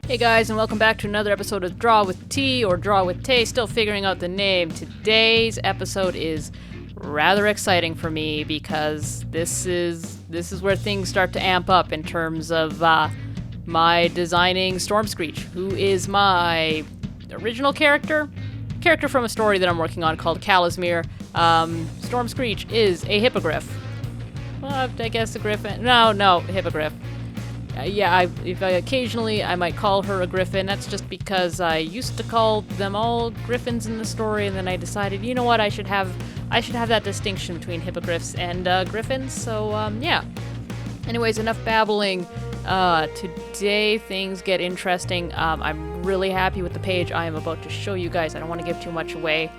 Hey guys, and welcome back to another episode of Draw with T or Draw with Tay. Still figuring out the name. Today's episode is rather exciting for me because this is where things start to amp up in terms of my designing Stormscreech, who is my original character from a story that I'm working on called Calasmere. Stormscreech is a hippogriff. Well, I guess a griffin. No, hippogriff. Occasionally I might call her a griffin. That's just because I used to call them all griffins in the story, and then I decided, you know what, I should have that distinction between hippogriffs and griffins. So yeah. Anyways, enough babbling. Today things get interesting. I'm really happy with the page I am about to show you guys. I don't want to give too much away,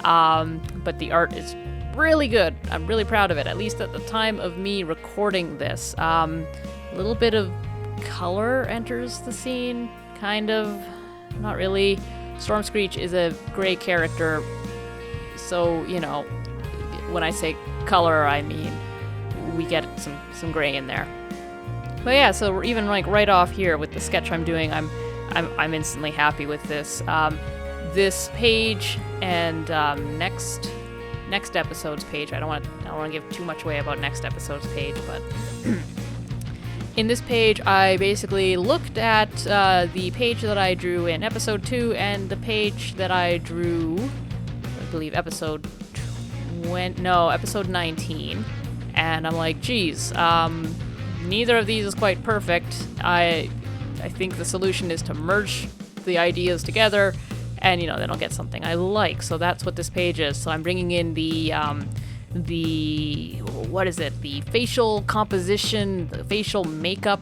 but the art is really good. I'm really proud of it, at least at the time of me recording this. A little bit of color enters the scene, kind of, not really. Stormscreech is a gray character, so, you know, when I say color, I mean we get some gray in there. But yeah, so even like right off here with the sketch I'm doing, I'm instantly happy with this. This page and next episode's page. I don't want to give too much away about next episode's page, but. In this page, I basically looked at the page that I drew in episode 2 and the page that I drew, I believe episode 19, and I'm like, geez, neither of these is quite perfect. I think the solution is to merge the ideas together, and then I'll get something I like. So that's what this page is. So I'm bringing in the facial composition, the facial makeup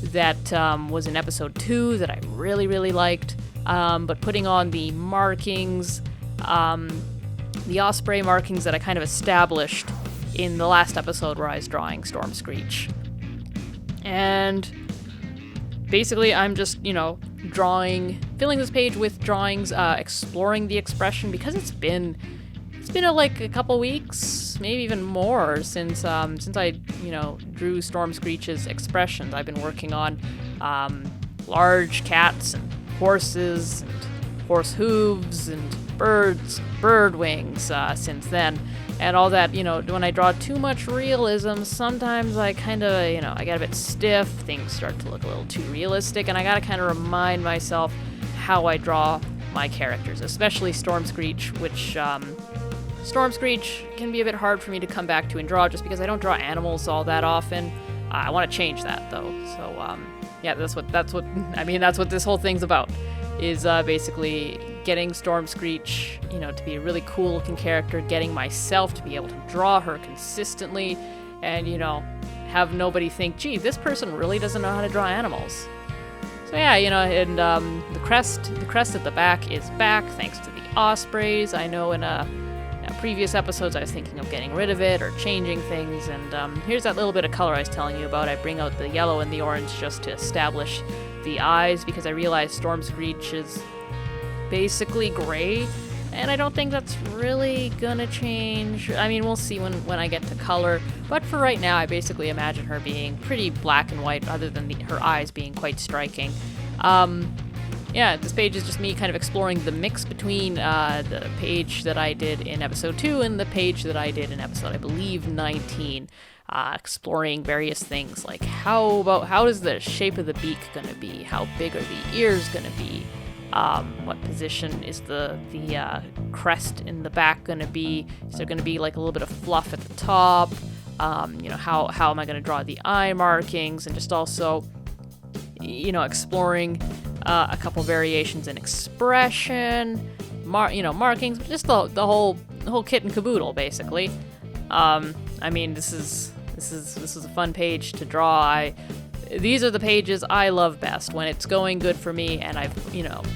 that was in episode 2 that I really, really liked, but putting on the markings, the osprey markings that I kind of established in the last episode where I was drawing Stormscreech. And basically I'm just, filling this page with drawings, exploring the expression, because it's been a couple weeks, maybe even more, since I drew Stormscreech's expressions. I've been working on large cats and horses and horse hooves and bird wings since then, and all that. When I draw too much realism, sometimes I kind of I get a bit stiff. Things start to look a little too realistic, and I gotta kind of remind myself how I draw my characters, especially Stormscreech, which Stormscreech can be a bit hard for me to come back to and draw just because I don't draw animals all that often. I want to change that though. So yeah, that's what this whole thing's about, is basically getting Stormscreech, to be a really cool looking character, getting myself to be able to draw her consistently, and have nobody think, gee, this person really doesn't know how to draw animals. So yeah, and the crest at the back is back thanks to the ospreys. I know in previous episodes I was thinking of getting rid of it or changing things, and here's that little bit of color I was telling you about. I bring out the yellow and the orange just to establish the eyes, because I realized Stormscreech is basically gray, and I don't think that's really gonna change. I mean, we'll see when I get to color, but for right now I basically imagine her being pretty black and white, other than her eyes being quite striking. Yeah, this page is just me kind of exploring the mix between the page that I did in episode 2 and the page that I did in episode, I believe, 19. Exploring various things like how is the shape of the beak gonna be? How big are the ears gonna be? What position is the crest in the back gonna be? Is there gonna be like a little bit of fluff at the top? How am I gonna draw the eye markings? And just also, exploring a couple variations in expression, markings, just the whole kit and caboodle, basically. I mean, this is a fun page to draw. These are the pages I love best, when it's going good for me and I've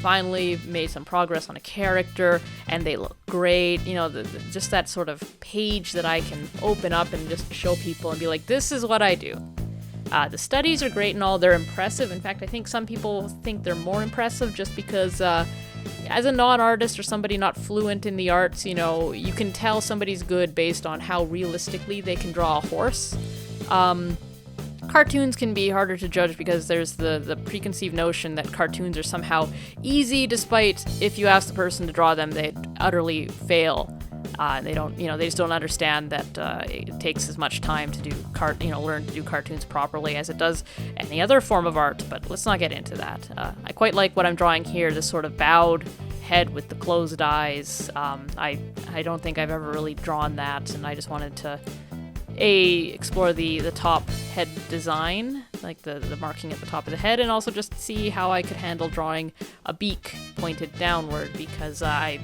finally made some progress on a character and they look great. Just that sort of page that I can open up and just show people and be like, this is what I do. The studies are great and all, they're impressive. In fact, I think some people think they're more impressive just because as a non-artist or somebody not fluent in the arts, you can tell somebody's good based on how realistically they can draw a horse. cartoons can be harder to judge because there's the preconceived notion that cartoons are somehow easy, despite if you ask the person to draw them, they'd utterly fail. They don't, they just don't understand that it takes as much time to do learn to do cartoons properly as it does any other form of art. But let's not get into that. I quite like what I'm drawing here, this sort of bowed head with the closed eyes. I don't think I've ever really drawn that, and I just wanted to explore the top head design, like the marking at the top of the head, and also just see how I could handle drawing a beak pointed downward, because I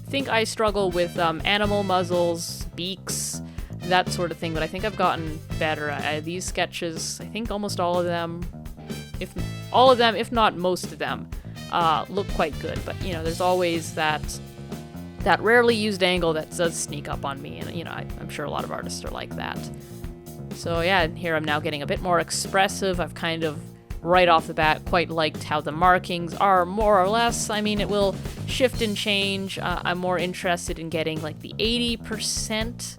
think I struggle with animal muzzles, beaks, that sort of thing, but I think I've gotten better. These sketches, I think almost all of them, if not most of them, look quite good, but there's always that rarely used angle that does sneak up on me, and I'm sure a lot of artists are like that. So yeah, here I'm now getting a bit more expressive. I've kind of right off the bat quite liked how the markings are, more or less. I mean, it will shift and change. I'm more interested in getting like the 80%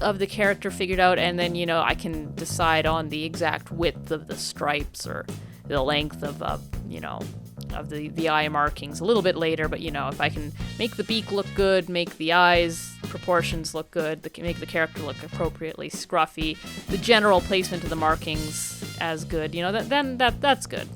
of the character figured out, and then I can decide on the exact width of the stripes or the length of the eye markings a little bit later. But if I can make the beak look good, make the eyes proportions look good, make the character look appropriately scruffy, the general placement of the markings as good, then that's good.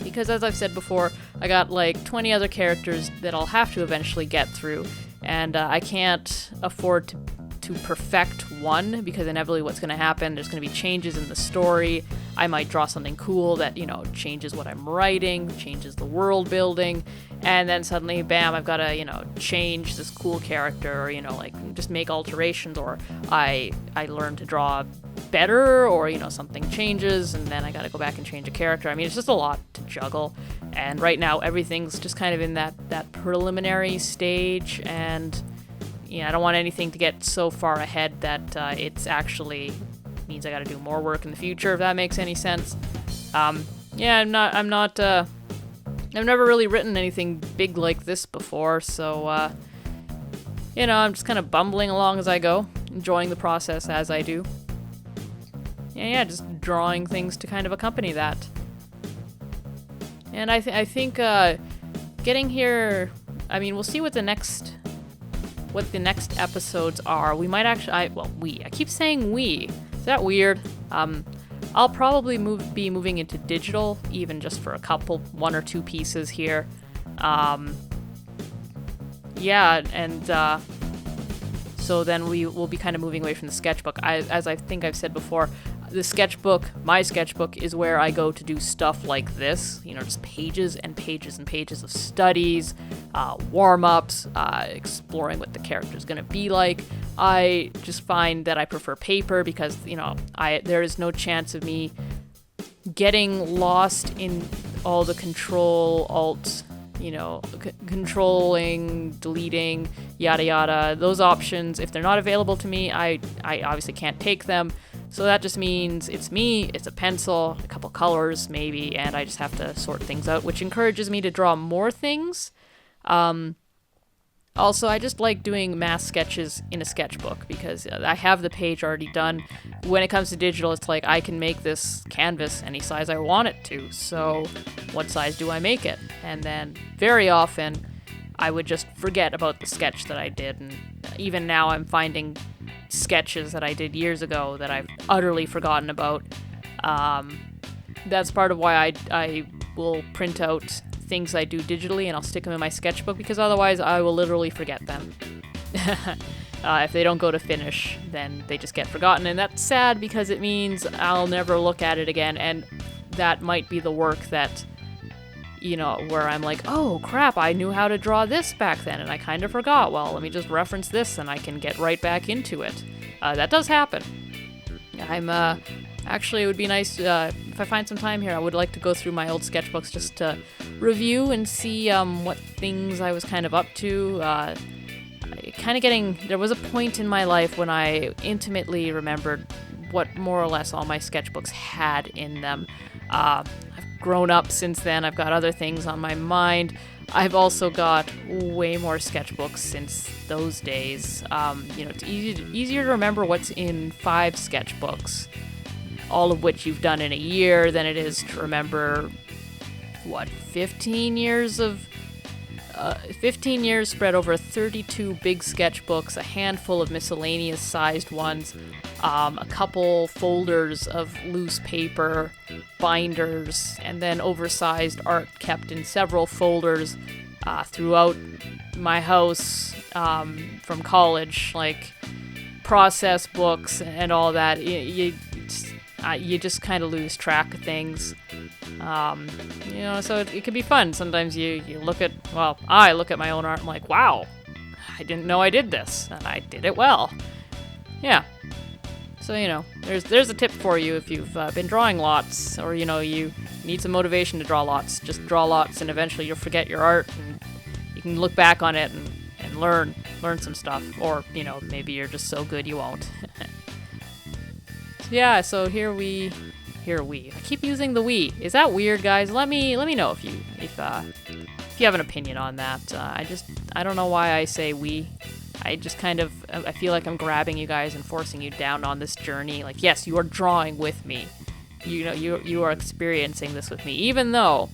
Because as I've said before, I got like 20 other characters that I'll have to eventually get through, and I can't afford to perfect one, because inevitably what's going to happen, there's going to be changes in the story. I might draw something cool that changes what I'm writing, changes the world building, and then suddenly bam, I've got to change this cool character, or like just make alterations, or I learn to draw better, or something changes and then I got to go back and change a character. I mean, it's just a lot to juggle, and right now everything's just kind of in that preliminary stage, and I don't want anything to get so far ahead that it's actually means I got to do more work in the future, if that makes any sense. I've never really written anything big like this before, so I'm just kind of bumbling along as I go, enjoying the process as I do. Yeah, just drawing things to kind of accompany that. And I think getting here, I mean, we'll see what the next episodes are. We might actually, I keep saying we. Is that weird? I'll probably be moving into digital, even just for one or two pieces here. So then we will be kind of moving away from the sketchbook. As I think I've said before, my sketchbook is where I go to do stuff like this, just pages and pages and pages of studies, warm-ups, exploring what the character's going to be like. I just find that I prefer paper because, there is no chance of me getting lost in all the control, alt, controlling, deleting, yada yada. Those options, if they're not available to me, I obviously can't take them. So that just means it's me, it's a pencil, a couple colors maybe, and I just have to sort things out, which encourages me to draw more things. Also, I just like doing mass sketches in a sketchbook because I have the page already done. When it comes to digital, it's like I can make this canvas any size I want it to, so what size do I make it? And then very often, I would just forget about the sketch that I did, and even now I'm finding sketches that I did years ago that I've utterly forgotten about. That's part of why I will print out things I do digitally and I'll stick them in my sketchbook, because otherwise I will literally forget them. If they don't go to finish, then they just get forgotten, and that's sad because it means I'll never look at it again, and that might be the work that, where I'm like, oh crap, I knew how to draw this back then and I kind of forgot. Well, let me just reference this and I can get right back into it. That does happen. Actually, it would be nice if I find some time here. I would like to go through my old sketchbooks just to review and see what things I was kind of up to. There was a point in my life when I intimately remembered what more or less all my sketchbooks had in them. I've grown up since then. I've got other things on my mind. I've also got way more sketchbooks since those days. It's easier to remember what's in 5 sketchbooks all of which you've done in a year than it is to remember, 15 years of 15 years spread over 32 big sketchbooks, a handful of miscellaneous sized ones, a couple folders of loose paper, binders, and then oversized art kept in several folders throughout my house from college, like process books and all that. You just kind of lose track of things. So it can be fun. Sometimes you look at, I look at my own art and I'm like, wow, I didn't know I did this, and I did it well. Yeah. So, there's a tip for you if you've been drawing lots, or, you need some motivation to draw lots. Just draw lots, and eventually you'll forget your art, and you can look back on it and learn some stuff. Or, maybe you're just so good you won't. Yeah, so here we. I keep using the we. Is that weird, guys? Let me know if you have an opinion on that. I don't know why I say we. I just I feel like I'm grabbing you guys and forcing you down on this journey. Like, yes, you are drawing with me. You are experiencing this with me, even though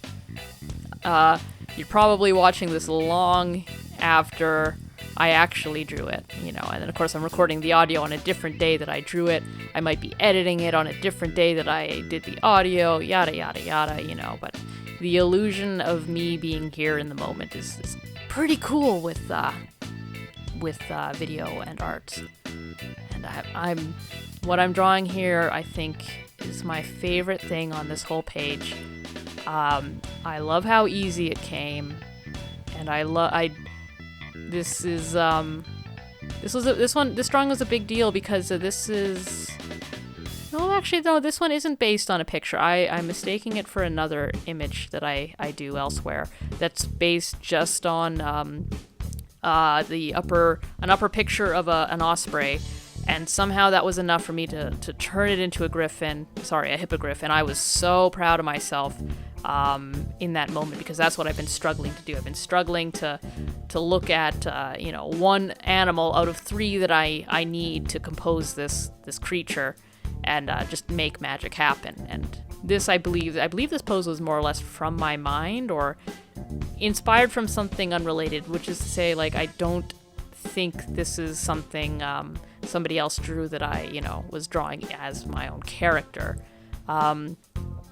you're probably watching this long after I actually drew it, and then of course I'm recording the audio on a different day that I drew it. I might be editing it on a different day that I did the audio, yada, yada, yada, but the illusion of me being here in the moment is pretty cool with video and art. And what I'm drawing here, I think, is my favorite thing on this whole page. I love how easy it came, and this drawing was a big deal because this one isn't based on a picture. I'm mistaking it for another image that I do elsewhere that's based just on an upper picture of an osprey, and somehow that was enough for me to turn it into a hippogriff, and I was so proud of myself in that moment, because that's what I've been struggling to do. I've been struggling to look at one animal out of 3 that I need to compose this creature and just make magic happen. And this, I believe this pose was more or less from my mind, or inspired from something unrelated, which is to say, like, I don't think this is something somebody else drew that I was drawing as my own character.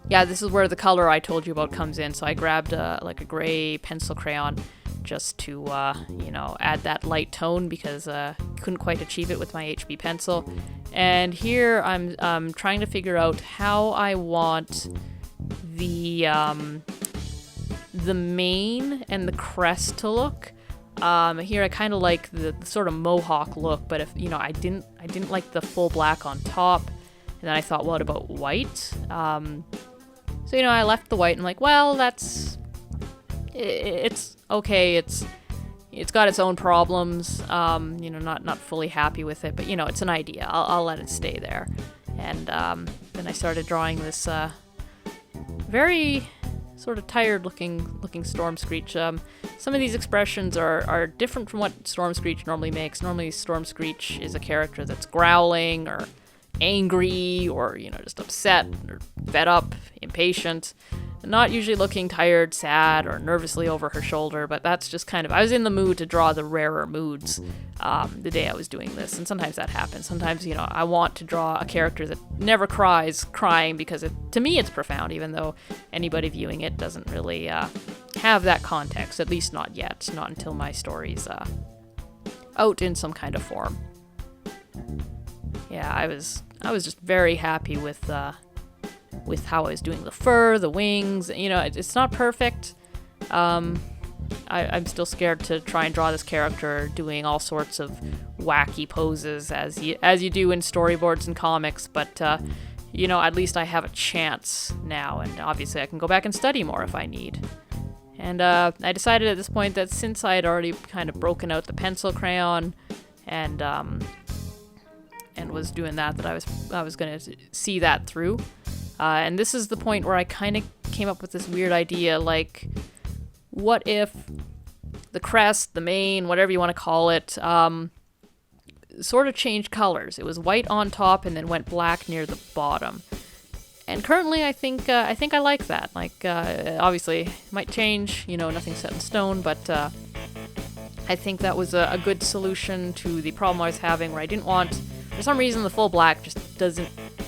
This is where the color I told you about comes in. So I grabbed a gray pencil crayon just to add that light tone, because couldn't quite achieve it with my HB pencil. And here I'm trying to figure out how I want the mane and the crest to look. Here I kind of like the sort of mohawk look, but if I didn't like the full black on top. And then I thought, what about white? So I left the white and like, well, it's okay. It's got its own problems. Not fully happy with it, but it's an idea. I'll let it stay there. And then I started drawing this very sort of tired looking Stormscreech. Some of these expressions are different from what Stormscreech normally makes. Normally Stormscreech is a character that's growling or angry, or just upset or fed up, impatient, not usually looking tired, sad, or nervously over her shoulder. But that's just I was in the mood to draw the rarer moods the day I was doing this, and sometimes that happens. Sometimes I want to draw a character that never crying, because to me it's profound, even though anybody viewing it doesn't really have that context, at least not yet, not until my story's out in some kind of form. Yeah, I was just very happy with how I was doing the fur, the wings. It's not perfect. I'm still scared to try and draw this character doing all sorts of wacky poses as you do in storyboards and comics. But at least I have a chance now, and obviously I can go back and study more if I need. And I decided at this point that since I had already kind of broken out the pencil crayon and was doing that I was going to see that through. And this is the point where I kind of came up with this weird idea, like, what if the crest, the mane, whatever you want to call it, sort of changed colors. It was white on top and then went black near the bottom. And currently, I think I like that. Like, obviously, it might change. You know, nothing's set in stone, but I think that was a good solution to the problem I was having, where I didn't want, for some reason, the full black just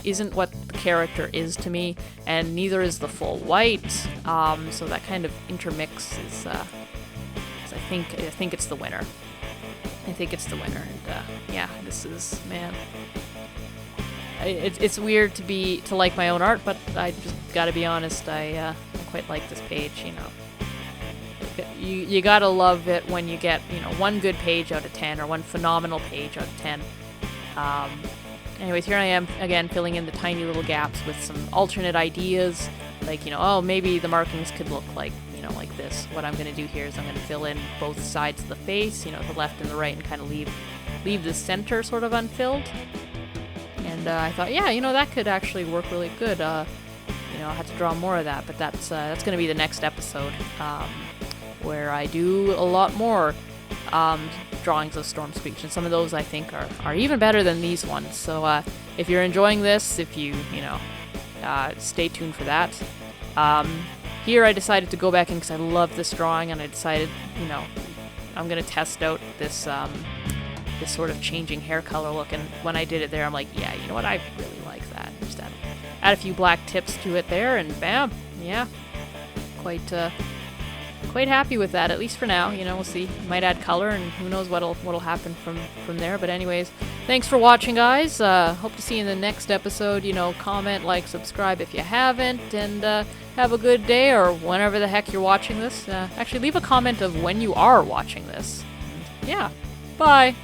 isn't what the character is to me, and neither is the full white. So that kind of intermix is I think it's the winner. I think it's the winner, and yeah, this is, man. It's weird to like my own art, but I just gotta be honest. I quite like this page. You know, you gotta love it when you get, you know, one good page out of 10 or one phenomenal page out of 10. Anyways, here I am again filling in the tiny little gaps with some alternate ideas, like, you know, oh, maybe the markings could look like, you know, like this. What I'm gonna do here is I'm gonna fill in both sides of the face, you know, the left and the right, and kind of leave the center sort of unfilled. And I thought, yeah, you know, that could actually work really good. You know, I had to draw more of that, but that's going to be the next episode, where I do a lot more drawings of Stormscreech, and some of those I think are even better than these ones. So if you're enjoying this, if you know, stay tuned for that. Here I decided to go back in because I love this drawing, and I decided, you know, I'm going to test out this sort of changing hair color look, and when I did it there, I'm like, yeah, you know what, I really like that. Just add a few black tips to it there, and bam, yeah, quite happy with that, at least for now. You know, we'll see. Might add color, and who knows what'll happen from there. But anyways, thanks for watching, guys. Hope to see you in the next episode. You know, comment, like, subscribe if you haven't, and have a good day, or whenever the heck you're watching this. Actually, leave a comment of when you are watching this. Yeah, bye.